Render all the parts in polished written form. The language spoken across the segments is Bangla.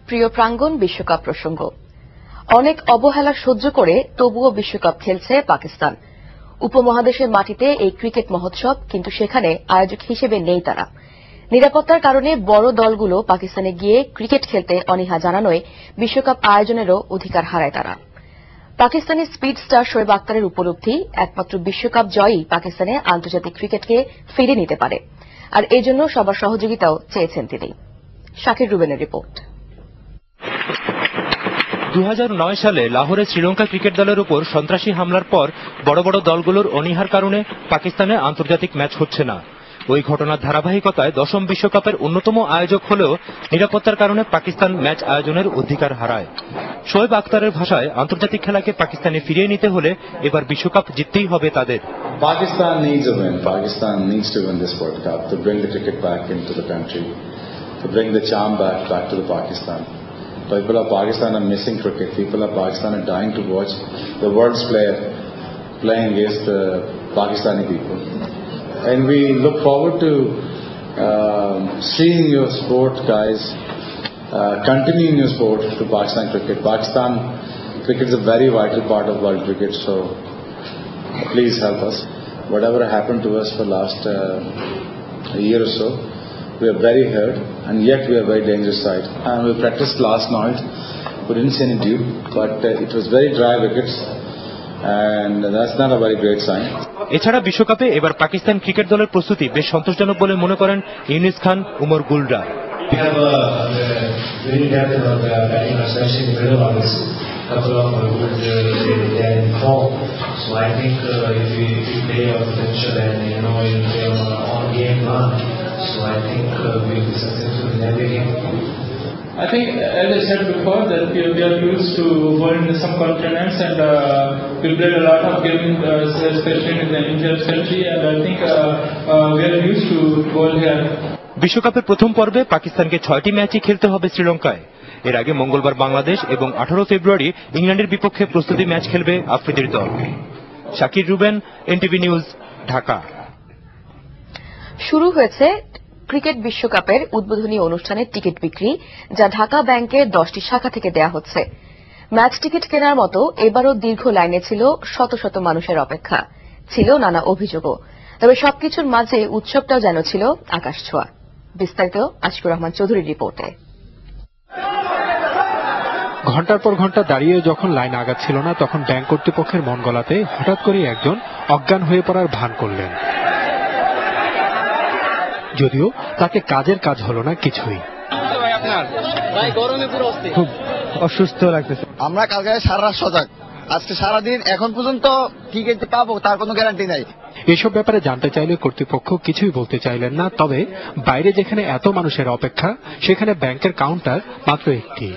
প্রিয় প্রাঙ্গণ বিশ্বকাপ প্রসঙ্গ। অনেক অবহেলা সহ্য করে তবুও বিশ্বকাপ খেলছে পাকিস্তান। উপমহাদেশের মাটিতে এই ক্রিকেট মহোৎসব, কিন্তু সেখানে আয়োজক হিসেবে নেই তারা। নিরাপত্তার কারণে বড় দলগুলো পাকিস্তানে গিয়ে ক্রিকেট খেলতে অনীহা জানানোয় বিশ্বকাপ আয়োজনেরও অধিকার হারায় তারা। পাকিস্তানি স্পিড স্টার শোয়েব আখতারের উপলব্ধি, একমাত্র বিশ্বকাপ জয়ই পাকিস্তানে আন্তর্জাতিক ক্রিকেটকে ফিরিয়ে নিতে পারে, আর এজন্য সবার সহযোগিতাও চেয়েছেন তিনি। শাকির রুবেনের রিপোর্ট। 2009 সালে লাহোরে শ্রীলঙ্কা ক্রিকেট দলের উপর সন্ত্রাসী হামলার পর বড় বড় দলগুলোর অনীহার কারণে পাকিস্তানে আন্তর্জাতিক ম্যাচ হচ্ছে না। ওই ঘটনার ধারাবাহিকতায় দশম বিশ্বকাপের অন্যতম আয়োজক হলেও নিরাপত্তার কারণে পাকিস্তান ম্যাচ আয়োজনের অধিকার হারায়। শোয়েব আখতারের ভাষায়, আন্তর্জাতিক খেলাকে পাকিস্তানে ফিরিয়ে নিতে হলে এবার বিশ্বকাপ জিততেই হবে তাদের। Pakistan needs a win. Pakistan needs to win this World Cup to bring the cricket back into the country, to bring the charm back to the Pakistan. People of Pakistan are missing cricket. People of Pakistan are dying to watch the world's player playing against the Pakistani people. And we look forward to seeing your sport, guys, continuing your sport to Pakistan cricket. Pakistan cricket is a very vital part of world cricket, so please help us. Whatever happened to us for last year or so, we are very hurt, and yet we are very dangerous side. And we practiced last night. We didn't see any dew, but it was very dry wickets, and that's not a very great sign. এছাড়া বিশ্বকাপে এবার পাকিস্তান ক্রিকেট দলের প্রস্তুতি বেশ সন্তোষজনক বলে মনে করেন ইউনিস খান, Umar গুলরা। couple of good in form. So I think if we play our potential and on game run, so I think we'll be successful in every game. I think, as I said before, that we are used to going in some continents, and we played a lot of games, especially in the Indian country, and I think we are used to going here. বিশ্বকাপের প্রথম পর্বে পাকিস্তানকে 6টি ম্যাচই খেলতে হবে শ্রীলঙ্কায়। এর আগে মঙ্গলবার বাংলাদেশ এবং 18 ফেব্রুয়ারি ইংল্যান্ডের বিপক্ষে প্রস্তুতি ম্যাচ খেলবে আফ্রিদির দল। Shakir Ruben, NTV news, Dhaka. শুরু হয়েছে ক্রিকেট বিশ্বকাপের উদ্বোধনী অনুষ্ঠানের টিকিট বিক্রি, যা ঢাকা ব্যাংকের 10টি শাখা থেকে দেয়া হচ্ছে। ম্যাচ টিকিট কেনার মতো এবারও দীর্ঘ লাইনে ছিল শত শত মানুষের অপেক্ষা, ছিল নানা অভিযোগও। তবে সবকিছুর মাঝে উৎসবটাও যেন ছিল আকাশ ছোঁয়া। বিস্তারিত আশিকুর রহমান চৌধুরীর রিপোর্টে। ঘণ্টার পর ঘণ্টা দাঁড়িয়ে যখন লাইন আগাচ্ছিল না, তখন ব্যাংক কর্তৃপক্ষের মন গলাতে হঠাৎ করে একজন অজ্ঞান হয়ে পড়ার ভান করলেন। যদিও তাকে কাজের কাজ হলো না কিছুই। খুব অসুস্থ লাগতেছে। আমরা কালকে সারা রাত সজাগ, আজকে সারাদিন, এখন পর্যন্ত টিকিট পাবো তার কোনো গ্যারান্টি নাই। এসব ব্যাপারে জানতে চাইলে কর্তৃপক্ষ কিছুই বলতে চাইলেন না। তবে বাইরে যেখানে এত মানুষের অপেক্ষা, সেখানে ব্যাংকের কাউন্টার মাত্র একটি,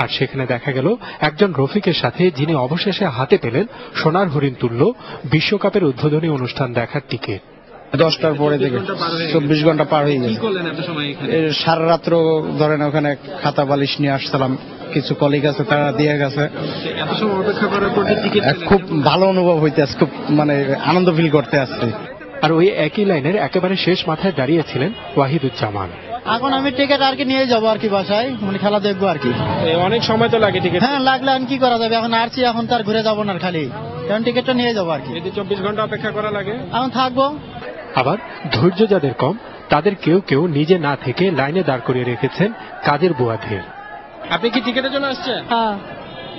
আর সেখানে দেখা গেল একজন রফিকের সাথে, যিনি অবশেষে হাতে পেলেন সোনার হরিণ তুল্য বিশ্বকাপের উদ্বোধনী অনুষ্ঠান দেখার টিকিট। 10টার পরে থেকে 24 ঘন্টা পার হয়ে গেছে। সারা রাত্র ধরেন ওখানে খাতা বালিশ নিয়ে আসছিলাম, কিছু কলিগ আছে তারা দিয়ে গেছে। খুব ভালো অনুভব হইতেছে, খুব আনন্দ ফিল করতে আসছে। আর ওই একই লাইনের একেবারে শেষ মাথায় দাঁড়িয়েছিলেন ওয়াহিদুজ্জামান। এখন আমি টিকিট আর কি নিয়ে যাবো আর কি, বাসায় খেলা দেখবো আর কি। অনেক সময় তো লাগে টিকিট। হ্যাঁ, লাগলে আর কি করা যাবে, এখন আসছি, এখন তার ঘুরে যাবো না, খালি কারণ টিকিটটা নিয়ে যাবো আর কি। 24 ঘন্টা অপেক্ষা করা লাগে, এখন থাকবো। আবার ধৈর্য যাদের কম, তাদের কেউ কেউ নিজে না থেকে লাইনে দাঁড় করিয়ে রেখেছেন কাজের বুয়াদের। আপনি কি টিকিটের জন্য আসছেন? হ্যাঁ।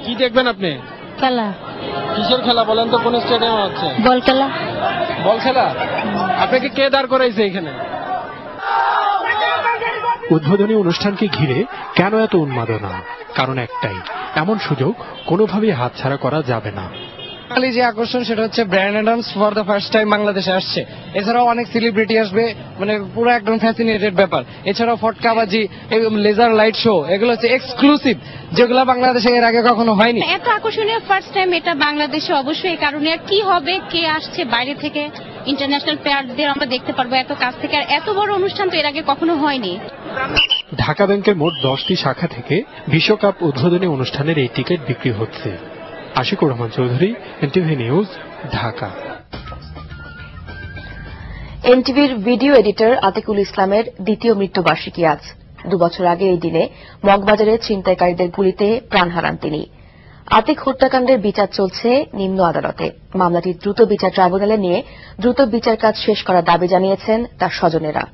কি দেখবেন আপনি? খেলা। কিসের খেলা বলেন তো? কোন স্টেডিয়ামে হচ্ছে? বল খেলা। বল খেলা? আপনাকে কে দাঁড় করাইছে এখানে? উদ্বোধনী অনুষ্ঠানকে ঘিরে কেন এত উন্মাদনা? কারণ একটাই, এমন সুযোগ কোনোভাবেই হাতছাড়া করা যাবে না। যে আকর্ষণ সেটা হচ্ছে Bryan Adams for the first time বাংলাদেশে আসছে। এছাড়াও অনেক সেলিব্রিটি আসবে, পুরো একদম ফ্যাসিনেটেড ব্যাপার। এছাড়াও ফটকাবাজি, লেজার লাইট শো, এগুলো হচ্ছে এক্সক্লুসিভ, যেগুলো বাংলাদেশে এর আগে কখনো হয়নি। এত আকর্ষণীয় ফার্স্ট টাইম এটা বাংলাদেশে, অবশ্যই এই কারণে। আর কি হবে, কে আসছে বাইরে থেকে, ইন্টারন্যাশনাল প্লেয়ারদের আমরা দেখতে পারবো এত কাছ থেকে। আর এত বড় অনুষ্ঠান তো এর আগে কখনো হয়নি। ঢাকা ব্যাংকের মোট 10টি শাখা থেকে বিশ্বকাপ উদ্বোধনী অনুষ্ঠানের এই টিকিট বিক্রি হচ্ছে। Ashikur Rahman Chowdhury, NTV news, Dhaka. এনটিভির ভিডিও এডিটর আতিকুল ইসলামের দ্বিতীয় মৃত্যুবার্ষিকী আজ। 2 বছর আগে এই দিনে মগবাজারে ছিনতাইকারীদের গুলিতে প্রাণ হারান তিনি। আতিক হত্যাকাণ্ডের বিচার চলছে নিম্ন আদালতে। মামলাটি দ্রুত বিচার ট্রাইব্যুনালে নিয়ে দ্রুত বিচার কাজ শেষ করার দাবি জানিয়েছেন তার স্বজনেরা।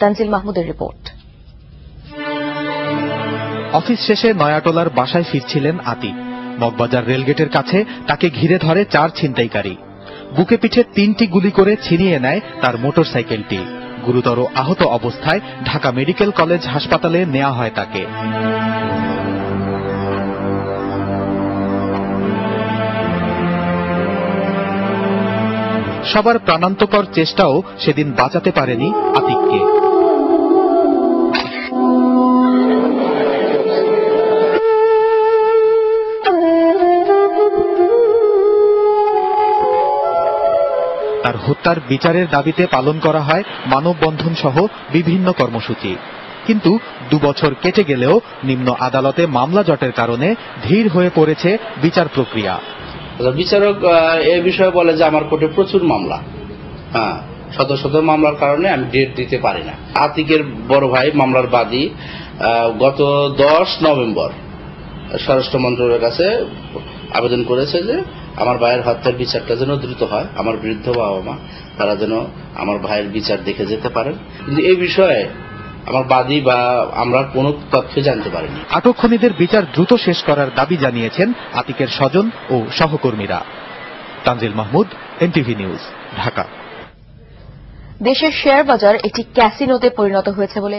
তানজিল মাহমুদের রিপোর্ট। অফিস শেষে নয়াটোলার বাসায় ফিরছিলেন আতিক। মগবাজার রেলগেটের কাছে তাকে ঘিরে ধরে 4 ছিনতাইকারী। বুকে পিঠে 3টি গুলি করে ছিনিয়ে নেয় তার মোটরসাইকেলটি। গুরুতর আহত অবস্থায় ঢাকা মেডিকেল কলেজ হাসপাতালে নেওয়া হয় তাকে। সবার প্রাণান্তকর চেষ্টাও সেদিন বাঁচাতে পারেনি আতিককে। তার হত্যার বিচারের দাবিতে পালন করা হয় মানববন্ধন সহ বিভিন্ন কর্মসূচি। কিন্তু 2 বছর কেটে গেলেও নিম্ন আদালতে মামলা জটের কারণে ধীর হয়ে পড়েছে বিচার প্রক্রিয়া। বিচারক এ বিষয়ে বলে যে আমার কোর্টে প্রচুর মামলা, শত শত মামলার কারণে আমি ডেট দিতে পারি না। আতিকের বড় ভাই মামলার বাদী গত 10 নভেম্বর স্বরাষ্ট্র মন্ত্রণালয়ের কাছে আবেদন করেছে যে আমার ভাইয়ের হত্যার বিচারটা যেন দ্রুত হয়, আমার বৃদ্ধ বাবা মা তারা যেন আমার ভাইয়ের বিচার দেখে যেতে পারেন। কিন্তু এই বিষয়ে আমার বাদী বা আমরা কোনো তথ্য জানতে পারিনি। আটক খুনিদের বিচার দ্রুত শেষ করার দাবি জানিয়েছেন আতিকের স্বজন ও সহকর্মীরা। Tanzil Mahmud, NTV news, Dhaka. দেশের শেয়ার বাজার একটি ক্যাসিনোতে পরিণত হয়েছে বলে